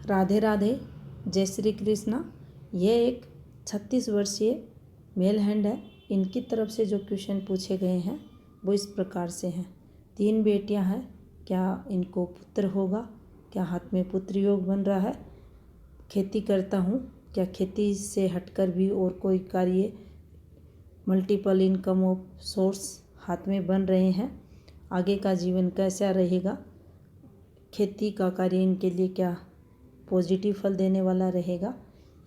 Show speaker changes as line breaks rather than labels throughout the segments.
राधे राधे, जय श्री कृष्णा। ये एक 36 वर्षीय मेल हैंड है। इनकी तरफ से जो क्वेश्चन पूछे गए हैं वो इस प्रकार से हैं। 3 बेटियां हैं, क्या इनको पुत्र होगा? क्या हाथ में पुत्र योग बन रहा है? खेती करता हूँ, क्या खेती से हटकर भी और कोई कार्य, मल्टीपल इनकम ऑफ सोर्स हाथ में बन रहे हैं? आगे का जीवन कैसा रहेगा? खेती का कार्य इनके लिए क्या पॉजिटिव फल देने वाला रहेगा?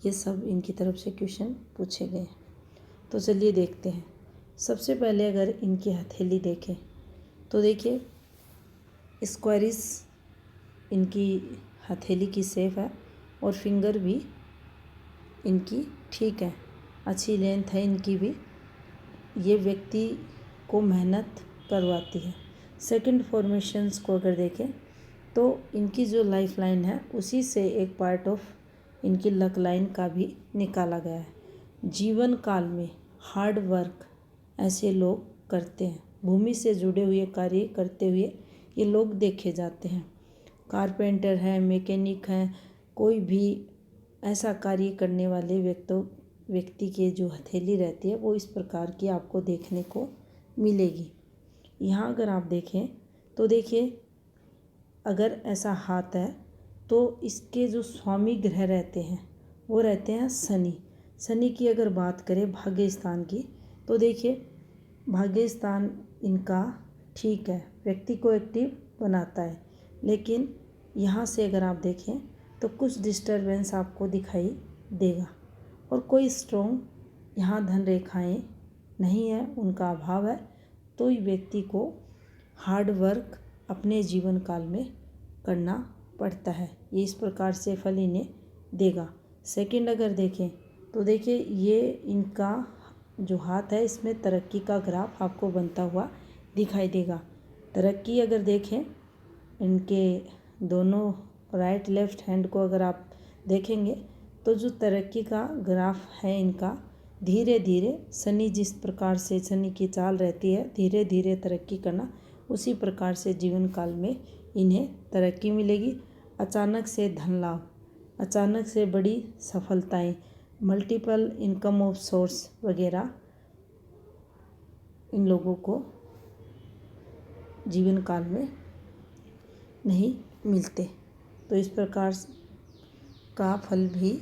ये सब इनकी तरफ से क्वेश्चन पूछे गए हैं। तो चलिए देखते हैं। सबसे पहले अगर इनकी हथेली देखें तो देखिए स्क्वायरिश इनकी हथेली की शेप है और फिंगर भी इनकी ठीक है, अच्छी लेंथ है इनकी भी। ये व्यक्ति को मेहनत करवाती है। सेकंड फॉर्मेशंस को अगर देखें तो इनकी जो लाइफ लाइन है उसी से एक पार्ट ऑफ इनकी लक लाइन का भी निकाला गया है। जीवन काल में हार्ड वर्क ऐसे लोग करते हैं, भूमि से जुड़े हुए कार्य करते हुए ये लोग देखे जाते हैं। कारपेंटर हैं, मैकेनिक हैं, कोई भी ऐसा कार्य करने वाले व्यक्ति की जो हथेली रहती है वो इस प्रकार की आपको देखने को मिलेगी। यहाँ अगर आप देखें तो देखिए अगर ऐसा हाथ है तो इसके जो स्वामी ग्रह रहते हैं वो रहते हैं शनि। शनि की अगर बात करें भाग्य स्थान की तो देखिए भाग्य स्थान इनका ठीक है, व्यक्ति को एक्टिव बनाता है, लेकिन यहाँ से अगर आप देखें तो कुछ डिस्टरबेंस आपको दिखाई देगा और कोई स्ट्रॉन्ग यहाँ धन रेखाएं नहीं है, उनका अभाव है। तो व्यक्ति को हार्ड वर्क अपने जीवन काल में करना पड़ता है। ये इस प्रकार से फल इन्हें देगा। सेकंड अगर देखें तो देखिए ये इनका जो हाथ है इसमें तरक्की का ग्राफ आपको बनता हुआ दिखाई देगा। तरक्की अगर देखें इनके दोनों राइट लेफ्ट हैंड को अगर आप देखेंगे तो जो तरक्की का ग्राफ है इनका धीरे धीरे शनि जिस प्रकार से शनि की चाल रहती है धीरे धीरे तरक्की करना, उसी प्रकार से जीवन काल में इन्हें तरक्की मिलेगी। अचानक से धन लाभ, अचानक से बड़ी सफलताएं, मल्टीपल इनकम ऑफ सोर्स वगैरह इन लोगों को जीवन काल में नहीं मिलते। तो इस प्रकार का फल भी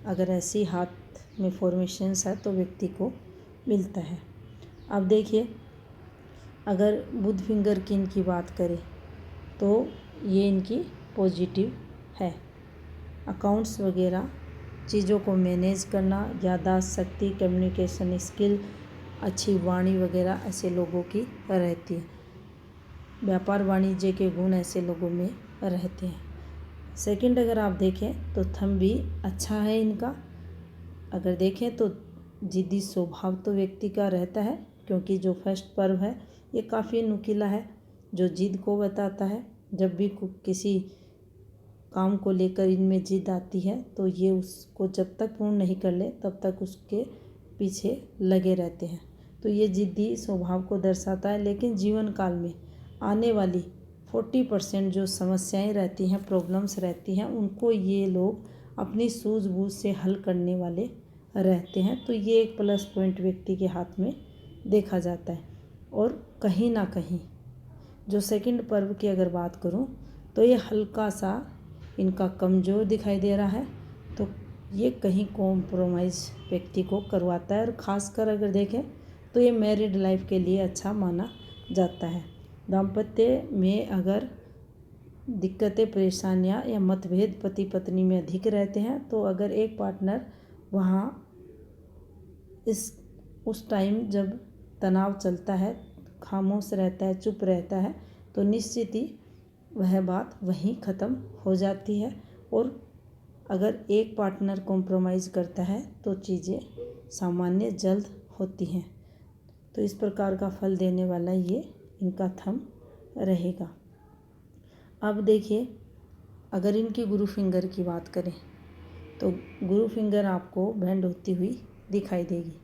अगर ऐसी हाथ में फॉर्मेशंस है तो व्यक्ति को मिलता है। अब देखिए अगर बुध फिंगर की इनकी बात करें तो ये इनकी पॉजिटिव है। अकाउंट्स वगैरह चीज़ों को मैनेज करना, याददाश्त शक्ति, कम्युनिकेशन स्किल, अच्छी वाणी वगैरह ऐसे लोगों की रहती है। व्यापार वाणिज्य के गुण ऐसे लोगों में रहते हैं। सेकंड अगर आप देखें तो थंब भी अच्छा है इनका। अगर देखें तो जिद्दी स्वभाव तो व्यक्ति का रहता है, क्योंकि जो फर्स्ट पर्व है ये काफ़ी नुकीला है, जो जिद को बताता है। जब भी किसी काम को लेकर इनमें जिद आती है तो ये उसको जब तक पूर्ण नहीं कर ले तब तक उसके पीछे लगे रहते हैं। तो ये जिद्दी स्वभाव को दर्शाता है। लेकिन जीवन काल में आने वाली 40% जो समस्याएं रहती हैं, प्रॉब्लम्स रहती हैं, उनको ये लोग अपनी सूझबूझ से हल करने वाले रहते हैं। तो ये एक प्लस पॉइंट व्यक्ति के हाथ में देखा जाता है। और कहीं ना कहीं जो सेकंड पर्व की अगर बात करूं तो ये हल्का सा इनका कमज़ोर दिखाई दे रहा है, तो ये कहीं कॉम्प्रोमाइज़ व्यक्ति को करवाता है। और ख़ासकर अगर देखें तो ये मैरिड लाइफ के लिए अच्छा माना जाता है। दाम्पत्य में अगर दिक्कतें, परेशानियां या मतभेद पति पत्नी में अधिक रहते हैं तो अगर एक पार्टनर वहाँ उस टाइम जब तनाव चलता है, खामोश रहता है, चुप रहता है, तो निश्चित ही वह बात वहीं ख़त्म हो जाती है। और अगर एक पार्टनर कॉम्प्रोमाइज़ करता है तो चीज़ें सामान्य जल्द होती हैं। तो इस प्रकार का फल देने वाला ये इनका थंब रहेगा। अब देखिए अगर इनकी गुरु फिंगर की बात करें तो गुरु फिंगर आपको बेंड होती हुई दिखाई देगी।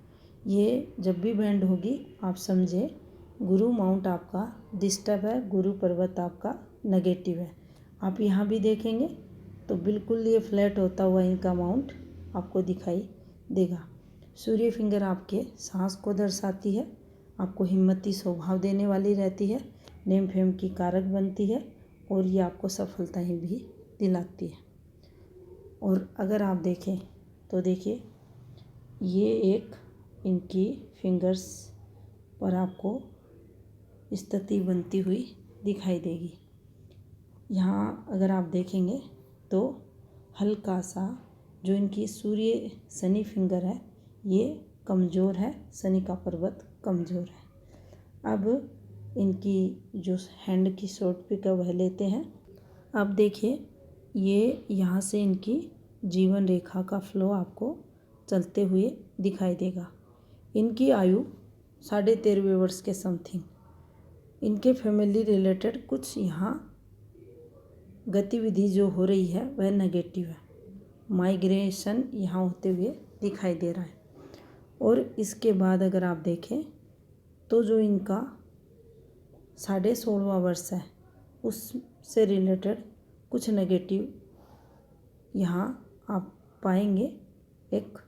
ये जब भी बेंड होगी आप समझे गुरु माउंट आपका डिस्टर्ब है, गुरु पर्वत आपका नेगेटिव है। आप यहाँ भी देखेंगे तो बिल्कुल ये फ्लैट होता हुआ इनका माउंट आपको दिखाई देगा। सूर्य फिंगर आपके सांस को दर्शाती है, आपको हिम्मती स्वभाव देने वाली रहती है, नेम फेम की कारक बनती है और ये आपको सफलताएं भी दिलाती है। और अगर आप देखें तो देखिए ये एक इनकी फिंगर्स पर आपको स्थिति बनती हुई दिखाई देगी। यहाँ अगर आप देखेंगे तो हल्का सा जो इनकी सूर्य शनि फिंगर है ये कमज़ोर है, शनि का पर्वत कमज़ोर है। अब इनकी जो हैंड की शॉर्ट पिक है वह लेते हैं। अब देखिए ये यहाँ से इनकी जीवन रेखा का फ्लो आपको चलते हुए दिखाई देगा। इनकी आयु 13.5 वर्ष के समथिंग। इनके फैमिली रिलेटेड कुछ यहाँ गतिविधि जो हो रही है वह नेगेटिव है, माइग्रेशन यहाँ होते हुए दिखाई दे रहा है। और इसके बाद अगर आप देखें तो जो इनका 16.5वां वर्ष है उससे रिलेटेड कुछ नेगेटिव यहाँ आप पाएंगे। एक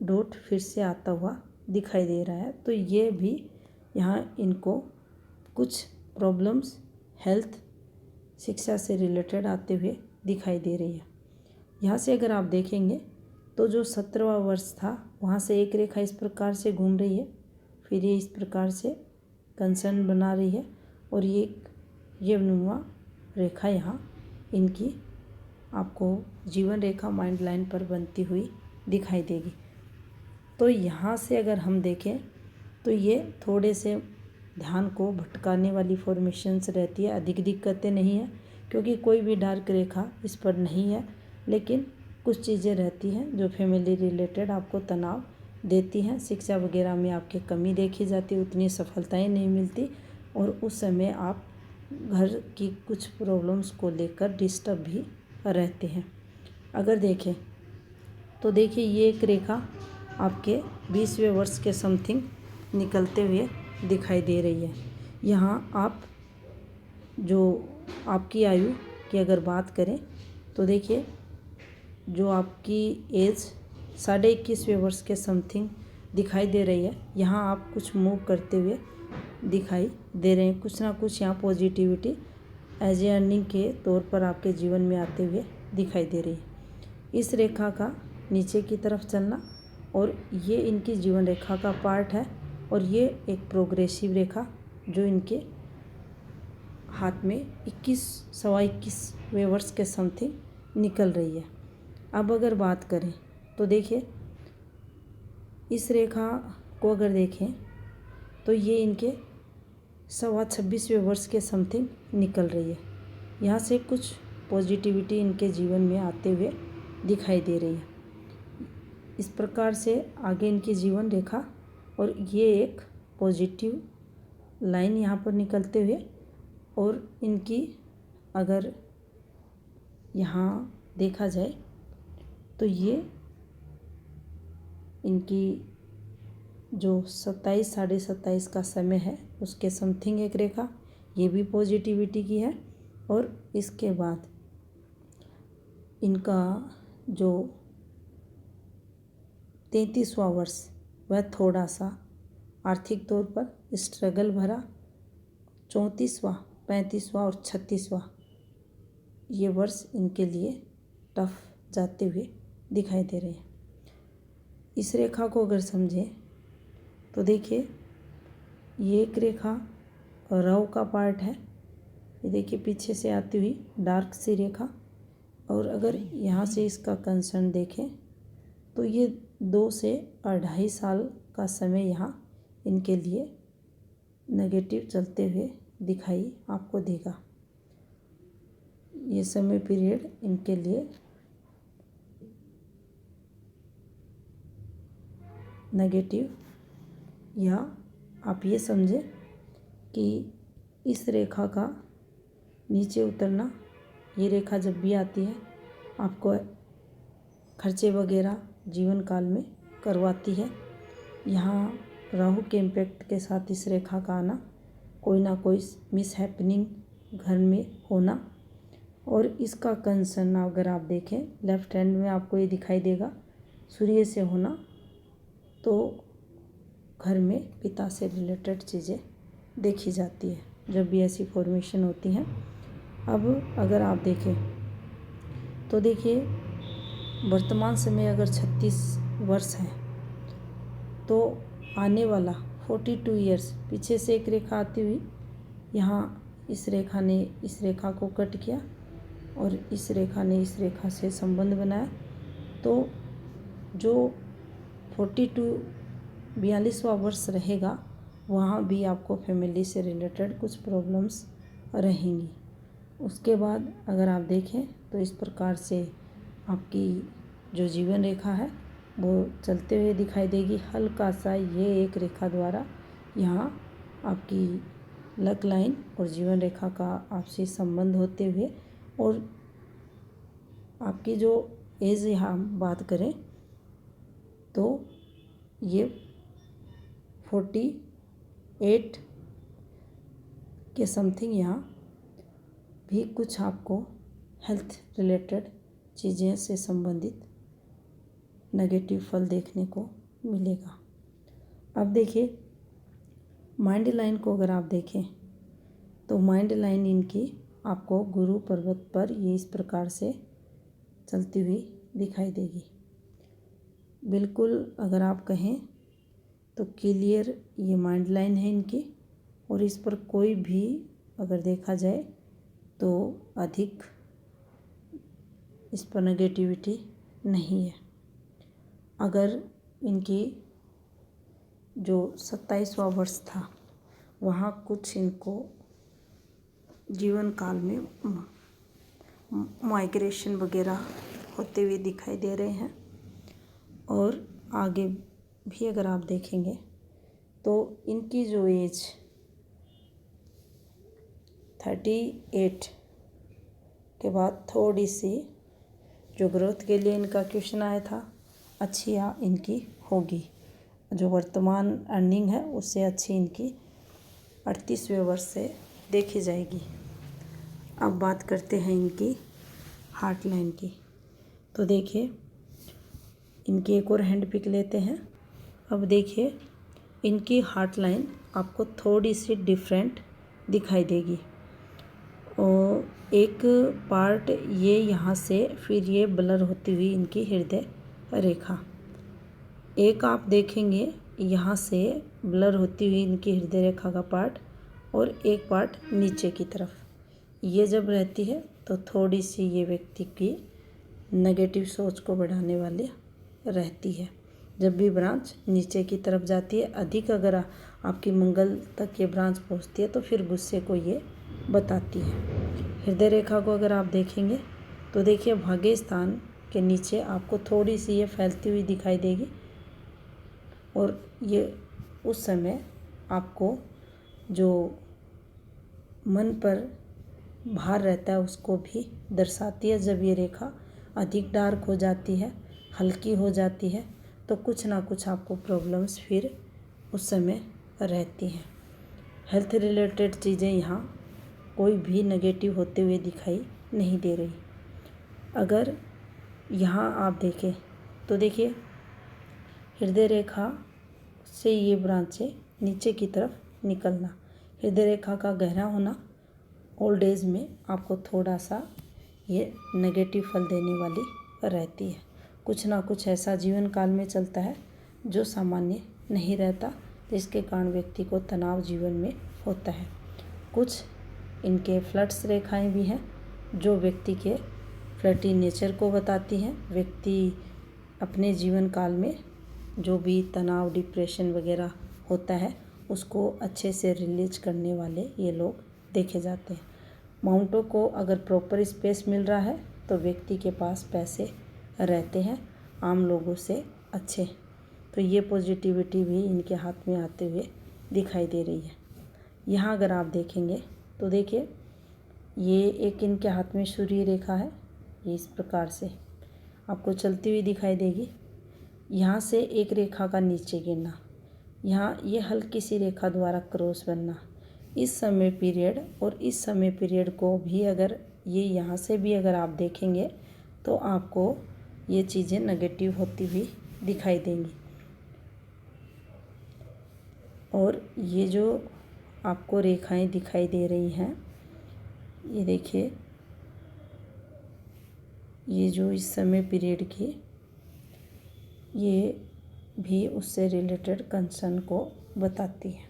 डॉट फिर से आता हुआ दिखाई दे रहा है, तो ये भी यहाँ इनको कुछ प्रॉब्लम्स हेल्थ शिक्षा से रिलेटेड आते हुए दिखाई दे रही है। यहाँ से अगर आप देखेंगे तो जो 17वां वर्ष था वहाँ से एक रेखा इस प्रकार से घूम रही है, फिर ये इस प्रकार से कंसर्न बना रही है और ये नुमा रेखा यहाँ इनकी आपको जीवन रेखा माइंड लाइन पर बनती हुई दिखाई देगी। तो यहाँ से अगर हम देखें तो ये थोड़े से ध्यान को भटकाने वाली फॉर्मेशंस रहती है। अधिक दिक्कतें नहीं है क्योंकि कोई भी डार्क रेखा इस पर नहीं है, लेकिन कुछ चीज़ें रहती हैं जो फैमिली रिलेटेड आपको तनाव देती हैं। शिक्षा वगैरह में आपकी कमी देखी जाती है, उतनी सफलताएं नहीं मिलती और उस समय आप घर की कुछ प्रॉब्लम्स को लेकर डिस्टर्ब भी रहते हैं। अगर देखें तो देखिए ये एक रेखा आपके 20वें वर्ष के समथिंग निकलते हुए दिखाई दे रही है। यहाँ आप जो आपकी आयु की अगर बात करें तो देखिए जो आपकी एज 21.5वें वर्ष के समथिंग दिखाई दे रही है। यहाँ आप कुछ मूव करते हुए दिखाई दे रहे हैं, कुछ ना कुछ यहाँ पॉजिटिविटी एज ए अर्निंग के तौर पर आपके जीवन में आते हुए दिखाई दे रही है। इस रेखा का नीचे की तरफ चलना और ये इनकी जीवन रेखा का पार्ट है और ये एक प्रोग्रेसिव रेखा जो इनके हाथ में 21वें वर्ष के समथिंग निकल रही है। अब अगर बात करें तो देखिए इस रेखा को अगर देखें तो ये इनके 26वें वर्ष के समथिंग निकल रही है। यहाँ से कुछ पॉजिटिविटी इनके जीवन में आते हुए दिखाई दे रही है। इस प्रकार से आगे इनकी जीवन रेखा और ये एक पॉजिटिव लाइन यहाँ पर निकलते हुए और इनकी अगर यहाँ देखा जाए तो ये इनकी जो 27 साढ़े 27 का समय है उसके समथिंग एक रेखा ये भी पॉजिटिविटी की है। और इसके बाद इनका जो 33वां वर्ष वह थोड़ा सा आर्थिक तौर पर स्ट्रगल भरा, 34वां 35वां और 36वां ये वर्ष इनके लिए टफ जाते हुए दिखाई दे रहे हैं। इस रेखा को अगर समझें तो देखिए ये एक रेखा रव का पार्ट है, ये देखिए पीछे से आती हुई डार्क सी रेखा। और अगर यहाँ से इसका कंसर्न देखें तो ये 2 से 2.5 साल का समय यहाँ इनके लिए नेगेटिव चलते हुए दिखाई आपको देगा। ये समय पीरियड इनके लिए नेगेटिव, या आप ये समझें कि इस रेखा का नीचे उतरना, ये रेखा जब भी आती है आपको खर्चे वगैरह जीवन काल में करवाती है। यहाँ राहु के इम्पैक्ट के साथ इस रेखा का आना, कोई ना कोई मिस हैपनिंग घर में होना और इसका कंसर्न अगर आप देखें लेफ्ट हैंड में आपको ये दिखाई देगा, सूर्य से होना, तो घर में पिता से रिलेटेड चीज़ें देखी जाती है जब भी ऐसी फॉर्मेशन होती हैं। अब अगर आप देखें तो देखिए वर्तमान समय अगर 36 वर्ष है तो आने वाला 42 ईयर्स, पीछे से एक रेखा आती हुई यहाँ इस रेखा ने इस रेखा को कट किया और इस रेखा ने इस रेखा से संबंध बनाया, तो जो 42वां वर्ष रहेगा वहाँ भी आपको फैमिली से रिलेटेड कुछ प्रॉब्लम्स रहेंगी। उसके बाद अगर आप देखें तो इस प्रकार से आपकी जो जीवन रेखा है वो चलते हुए दिखाई देगी। हल्का सा ये एक रेखा द्वारा यहाँ आपकी लक लाइन और जीवन रेखा का आपसी संबंध होते हुए, और आपकी जो एज यहाँ हम बात करें तो ये 48 के समथिंग यहाँ भी कुछ आपको हेल्थ रिलेटेड चीज़ें से संबंधित नेगेटिव फल देखने को मिलेगा। अब देखिए माइंड लाइन को अगर आप देखें तो माइंड लाइन इनकी आपको गुरु पर्वत पर ये इस प्रकार से चलती हुई दिखाई देगी। बिल्कुल अगर आप कहें तो क्लियर ये माइंड लाइन है इनकी, और इस पर कोई भी अगर देखा जाए तो अधिक इस पर नेगेटिविटी नहीं है। अगर इनकी जो 27वां वर्ष था वहाँ कुछ इनको जीवन काल में माइग्रेशन वगैरह होते हुए दिखाई दे रहे हैं, और आगे भी अगर आप देखेंगे तो इनकी जो एज 38 के बाद थोड़ी सी जो ग्रोथ के लिए इनका क्वेश्चन आया था अच्छी इनकी होगी। जो वर्तमान अर्निंग है उससे अच्छी इनकी 38वें वर्ष से देखी जाएगी। अब बात करते हैं इनकी हार्ट लाइन की। तो देखिए इनकी एक और हैंड पिक लेते हैं। अब देखिए इनकी हार्ट लाइन आपको थोड़ी सी डिफरेंट दिखाई देगी, और एक पार्ट ये यहाँ से फिर ये ब्लर होती हुई इनकी हृदय रेखा, एक आप देखेंगे यहाँ से ब्लर होती हुई इनकी हृदय रेखा का पार्ट, और एक पार्ट नीचे की तरफ ये जब रहती है तो थोड़ी सी ये व्यक्ति की नेगेटिव सोच को बढ़ाने वाली रहती है। जब भी ब्रांच नीचे की तरफ जाती है, अधिक अगर आपकी मंगल तक ये ब्रांच पहुंचती है तो फिर गुस्से को ये बताती है। हृदय रेखा को अगर आप देखेंगे तो देखिए भाग्य स्थान के नीचे आपको थोड़ी सी ये फैलती हुई दिखाई देगी, और ये उस समय आपको जो मन पर भार रहता है उसको भी दर्शाती है। जब ये रेखा अधिक डार्क हो जाती है, हल्की हो जाती है, तो कुछ ना कुछ आपको प्रॉब्लम्स फिर उस समय रहती हैं। हेल्थ रिलेटेड चीज़ें यहाँ कोई भी नेगेटिव होते हुए दिखाई नहीं दे रही। अगर यहाँ आप देखें तो देखिए हृदय रेखा से ये ब्रांचें नीचे की तरफ निकलना, हृदय रेखा का गहरा होना ओल्ड एज में आपको थोड़ा सा ये नेगेटिव फल देने वाली रहती है। कुछ ना कुछ ऐसा जीवन काल में चलता है जो सामान्य नहीं रहता, जिसके कारण व्यक्ति को तनाव जीवन में होता है। कुछ इनके फ्लड्स रेखाएं भी हैं जो व्यक्ति के फ्लटी नेचर को बताती हैं। व्यक्ति अपने जीवन काल में जो भी तनाव डिप्रेशन वगैरह होता है उसको अच्छे से रिलीज करने वाले ये लोग देखे जाते हैं। माउंटों को अगर प्रॉपर स्पेस मिल रहा है तो व्यक्ति के पास पैसे रहते हैं आम लोगों से अच्छे, तो ये पॉजिटिविटी भी इनके हाथ में आते हुए दिखाई दे रही है। यहाँ अगर आप देखेंगे तो देखिए ये एक इनके हाथ में सूर्य रेखा है, ये इस प्रकार से आपको चलती हुई दिखाई देगी। यहाँ से एक रेखा का नीचे गिरना, यहाँ ये हल्की सी रेखा द्वारा क्रॉस बनना, इस समय पीरियड और इस समय पीरियड को भी अगर ये यहाँ से भी अगर आप देखेंगे तो आपको ये चीज़ें नेगेटिव होती हुई दिखाई देंगी। और ये जो आपको रेखाएं दिखाई दे रही हैं, ये देखिए, ये जो इस समय पीरियड की, ये भी उससे रिलेटेड कंसर्न को बताती है।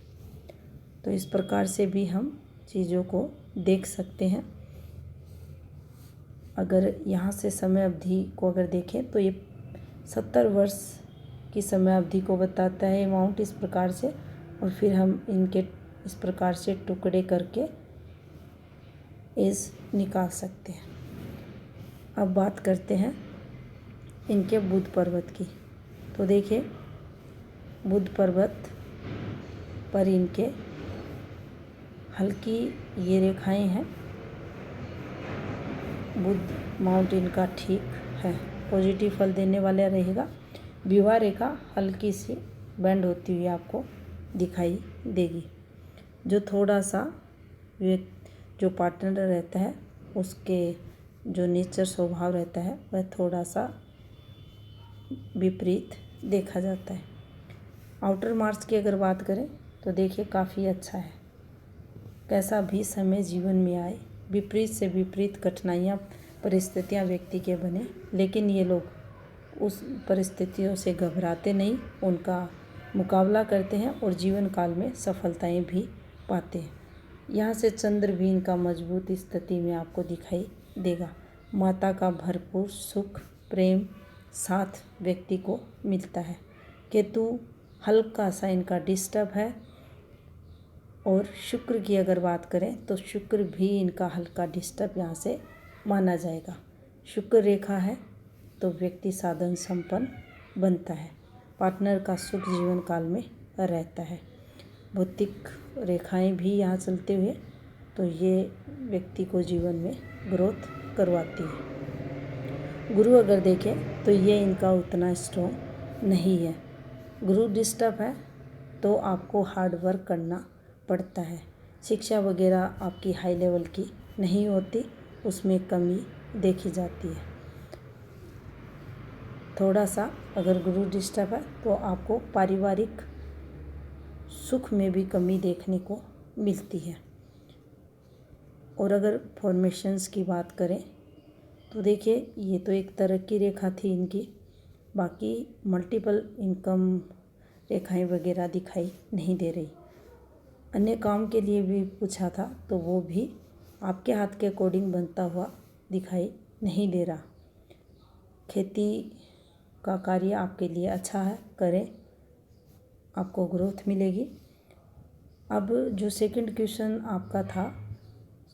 तो इस प्रकार से भी हम चीज़ों को देख सकते हैं। अगर यहाँ से समय अवधि को अगर देखें तो ये 70 वर्ष की समय अवधि को बताता है अमाउंट इस प्रकार से, और फिर हम इनके इस प्रकार से टुकड़े करके एज निकाल सकते हैं। अब बात करते हैं इनके बुध पर्वत की। तो देखिए, बुध पर्वत पर इनके हल्की ये रेखाएं हैं। बुध माउंट इनका ठीक है, पॉजिटिव फल देने वाला रहेगा। विवाह रेखा हल्की सी बेंड होती हुई आपको दिखाई देगी। जो थोड़ा सा जो पार्टनर रहता है उसके जो नेचर स्वभाव रहता है वह थोड़ा सा विपरीत देखा जाता है। आउटर मार्च की अगर बात करें तो देखिए काफ़ी अच्छा है। कैसा भी समय जीवन में आए, विपरीत से विपरीत कठिनाइयाँ परिस्थितियाँ व्यक्ति के बने, लेकिन ये लोग उस परिस्थितियों से घबराते नहीं, उनका मुकाबला करते हैं और जीवन काल में सफलताएं भी पाते हैं। यहाँ से चंद्र भी इनका मजबूत स्थिति में आपको दिखाई देगा। माता का भरपूर सुख प्रेम साथ व्यक्ति को मिलता है। केतु हल्का सा इनका डिस्टर्ब है। और शुक्र की अगर बात करें तो शुक्र भी इनका हल्का डिस्टर्ब यहाँ से माना जाएगा। शुक्र रेखा है तो व्यक्ति साधन संपन्न बनता है। पार्टनर का सुख जीवन काल में रहता है। भौतिक रेखाएं भी यहाँ चलते हुए तो ये व्यक्ति को जीवन में ग्रोथ करवाती है। गुरु अगर देखें तो ये इनका उतना स्ट्रॉन्ग नहीं है। गुरु डिस्टर्ब है तो आपको हार्ड वर्क करना पड़ता है। शिक्षा वगैरह आपकी हाई लेवल की नहीं होती, उसमें कमी देखी जाती है। थोड़ा सा अगर गुरु डिस्टर्ब है तो आपको पारिवारिक सुख में भी कमी देखने को मिलती है। और अगर फॉर्मेशंस की बात करें तो देखिए, ये तो एक तरह की रेखा थी इनकी, बाकी मल्टीपल इनकम रेखाएं वगैरह दिखाई नहीं दे रही। अन्य काम के लिए भी पूछा था तो वो भी आपके हाथ के अकॉर्डिंग बनता हुआ दिखाई नहीं दे रहा। खेती का कार्य आपके लिए अच्छा है, करें, आपको ग्रोथ मिलेगी। अब जो सेकंड क्वेश्चन आपका था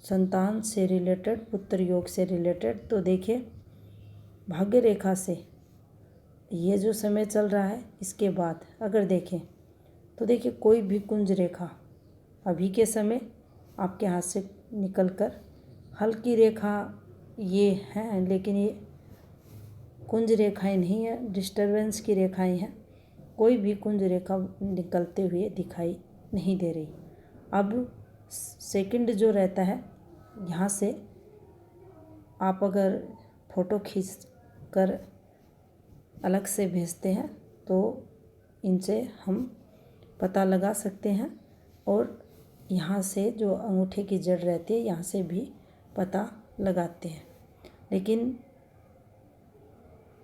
संतान से रिलेटेड, पुत्र योग से रिलेटेड, तो देखिए भाग्य रेखा से ये जो समय चल रहा है इसके बाद अगर देखें तो देखिए कोई भी कुंज रेखा अभी के समय आपके हाथ से निकलकर, हल्की रेखा ये हैं लेकिन ये कुंज रेखाएं नहीं है, डिस्टरबेंस की रेखाएं हैं। कोई भी कुंज रेखा निकलते हुए दिखाई नहीं दे रही। अब सेकंड जो रहता है, यहाँ से आप अगर फ़ोटो खींच कर अलग से भेजते हैं तो इनसे हम पता लगा सकते हैं। और यहाँ से जो अंगूठे की जड़ रहती है यहाँ से भी पता लगाते हैं। लेकिन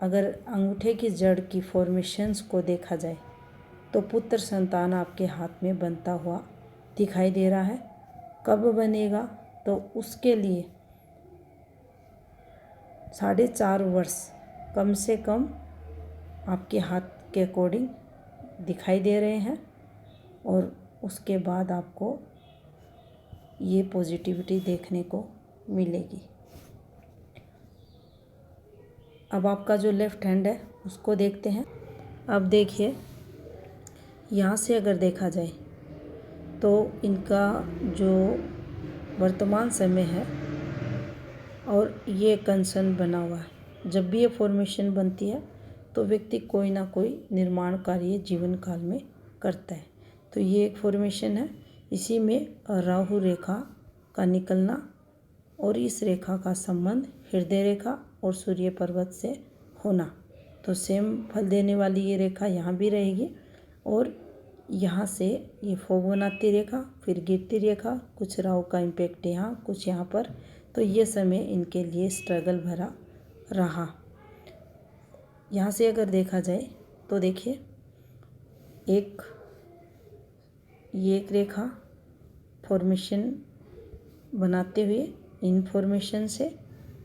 अगर अंगूठे की जड़ की फॉर्मेशंस को देखा जाए तो पुत्र संतान आपके हाथ में बनता हुआ दिखाई दे रहा है। कब बनेगा तो उसके लिए 4.5 वर्ष कम से कम आपके हाथ के अकॉर्डिंग दिखाई दे रहे हैं। और उसके बाद आपको ये पॉजिटिविटी देखने को मिलेगी। अब आपका जो लेफ़्ट हैंड है उसको देखते हैं। अब देखिए, यहाँ से अगर देखा जाए तो इनका जो वर्तमान समय है और ये कंसर्न बना हुआ है। जब भी ये फॉर्मेशन बनती है तो व्यक्ति कोई ना कोई निर्माण कार्य जीवन काल में करता है। तो ये एक फॉर्मेशन है, इसी में राहु रेखा का निकलना और इस रेखा का संबंध हृदय रेखा और सूर्य पर्वत से होना, तो सेम फल देने वाली ये रेखा यहाँ भी रहेगी। और यहाँ से ये फिबोनाची रेखा, फिर गिरती रेखा, कुछ राहु का इम्पैक्ट यहाँ, कुछ यहाँ पर, तो ये समय इनके लिए स्ट्रगल भरा रहा। यहाँ से अगर देखा जाए तो देखिए ये एक रेखा फॉर्मेशन बनाते हुए इन फॉर्मेशन से,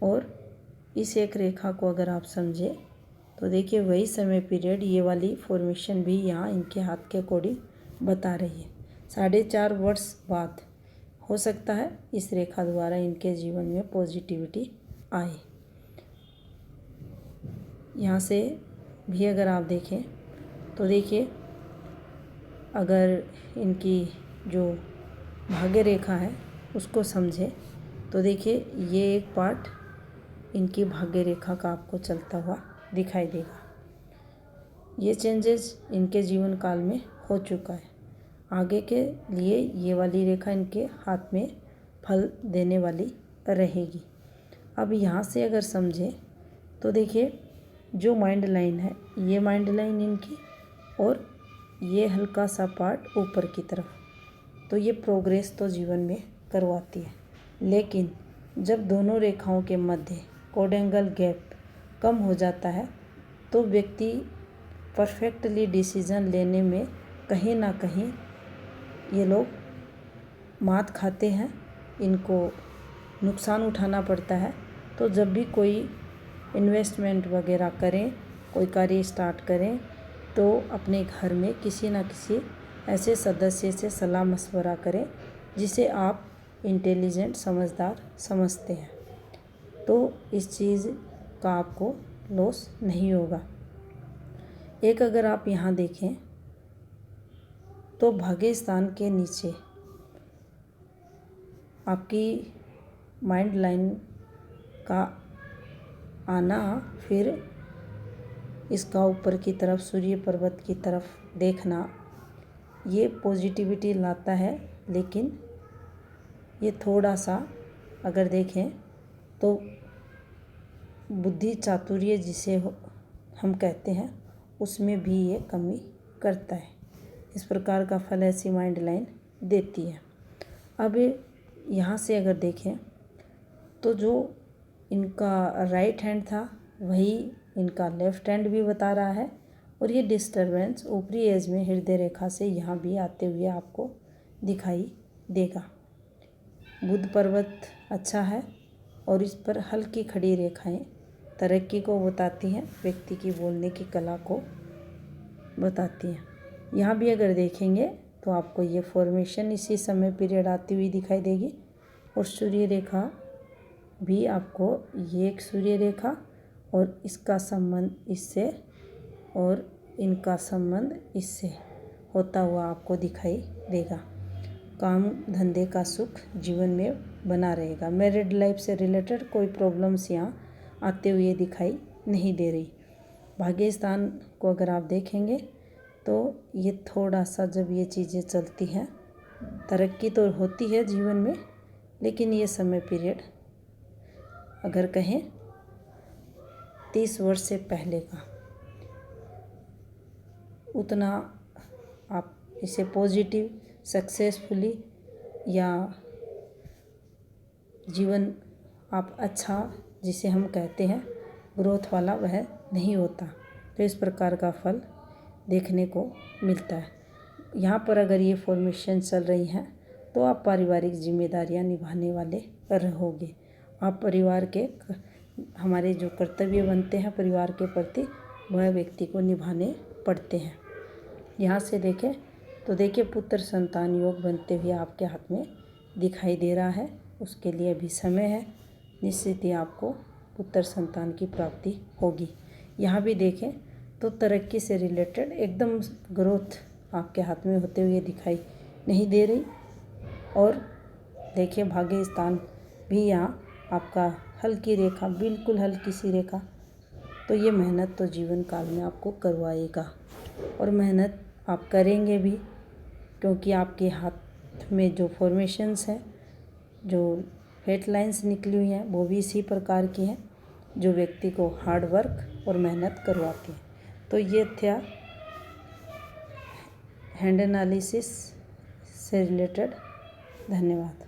और इस एक रेखा को अगर आप समझे तो देखिए वही समय पीरियड ये वाली फॉर्मेशन भी यहाँ इनके हाथ के अकॉर्डिंग बता रही है। 4.5 वर्ष बाद हो सकता है इस रेखा द्वारा इनके जीवन में पॉजिटिविटी आए। यहाँ से भी अगर आप देखें तो देखिए अगर इनकी जो भाग्य रेखा है उसको समझे तो देखिए ये एक पार्ट इनकी भाग्य रेखा का आपको चलता हुआ दिखाई देगा। ये चेंजेस इनके जीवन काल में हो चुका है। आगे के लिए ये वाली रेखा इनके हाथ में फल देने वाली रहेगी। अब यहाँ से अगर समझें तो देखिए जो माइंड लाइन है, ये माइंड लाइन इनकी, और ये हल्का सा पार्ट ऊपर की तरफ, तो ये प्रोग्रेस तो जीवन में करवाती है। लेकिन जब दोनों रेखाओं के मध्य कोड एंगल गैप कम हो जाता है तो व्यक्ति परफेक्टली डिसीजन लेने में कहीं ना कहीं ये लोग मात खाते हैं, इनको नुकसान उठाना पड़ता है। तो जब भी कोई इन्वेस्टमेंट वगैरह करें, कोई कार्य स्टार्ट करें, तो अपने घर में किसी न किसी ऐसे सदस्य से सलाह मशवरा करें जिसे आप इंटेलिजेंट, समझदार समझते हैं, तो इस चीज़ का आपको लॉस नहीं होगा। एक अगर आप यहाँ देखें तो भाग्य स्थान के नीचे आपकी माइंड लाइन का आना, फिर इसका ऊपर की तरफ सूर्य पर्वत की तरफ देखना, ये पॉजिटिविटी लाता है। लेकिन ये थोड़ा सा अगर देखें तो बुद्धि चातुर्य जिसे हम कहते हैं उसमें भी ये कमी करता है। इस प्रकार का फल ऐसी माइंड लाइन देती है। अब यहाँ से अगर देखें तो जो इनका राइट हैंड था वही इनका लेफ्ट हैंड भी बता रहा है, और ये डिस्टरबेंस ऊपरी एज में हृदय रेखा से यहाँ भी आते हुए आपको दिखाई देगा। बुध पर्वत अच्छा है और इस पर हल्की खड़ी रेखाएं तरक्की को बताती हैं, व्यक्ति की बोलने की कला को बताती हैं। यहाँ भी अगर देखेंगे तो आपको ये फॉर्मेशन इसी समय पीरियड आती हुई दिखाई देगी, और सूर्य रेखा भी आपको, ये एक सूर्य रेखा और इसका संबंध इससे और इनका संबंध इससे होता हुआ आपको दिखाई देगा। काम धंधे का सुख जीवन में बना रहेगा। मैरिड लाइफ से रिलेटेड कोई प्रॉब्लम्स यहाँ आते हुए दिखाई नहीं दे रही। भाग्य स्थान को अगर आप देखेंगे तो ये थोड़ा सा, जब ये चीज़ें चलती हैं, तरक्की तो होती है जीवन में, लेकिन ये समय पीरियड अगर कहें 30 वर्ष से पहले का, उतना आप इसे पॉजिटिव, सक्सेसफुली या जीवन आप अच्छा जिसे हम कहते हैं ग्रोथ वाला, वह नहीं होता। तो इस प्रकार का फल देखने को मिलता है। यहाँ पर अगर ये फॉर्मेशन चल रही हैं तो आप पारिवारिक जिम्मेदारियाँ निभाने वाले रहोगे। आप परिवार के, हमारे जो कर्तव्य बनते हैं परिवार के प्रति, वह व्यक्ति को निभाने पड़ते हैं। यहाँ से देखें तो देखिए पुत्र संतान योग बनते हुए आपके हाथ में दिखाई दे रहा है। उसके लिए अभी समय है, निश्चित ही आपको पुत्र संतान की प्राप्ति होगी। यहाँ भी देखें तो तरक्की से रिलेटेड एकदम ग्रोथ आपके हाथ में होते हुए दिखाई नहीं दे रही। और देखिए भाग्य स्थान भी यहाँ आपका हल्की रेखा, बिल्कुल हल्की सी रेखा, तो ये मेहनत तो जीवन काल में आपको करवाएगा, और मेहनत आप करेंगे भी, क्योंकि आपके हाथ में जो फॉर्मेशंस हैं, जो हेडलाइंस निकली हुई हैं वो भी इसी प्रकार की हैं जो व्यक्ति को हार्ड वर्क और मेहनत करवाती हैं। तो ये था हैंड एनालिसिस से रिलेटेड। धन्यवाद।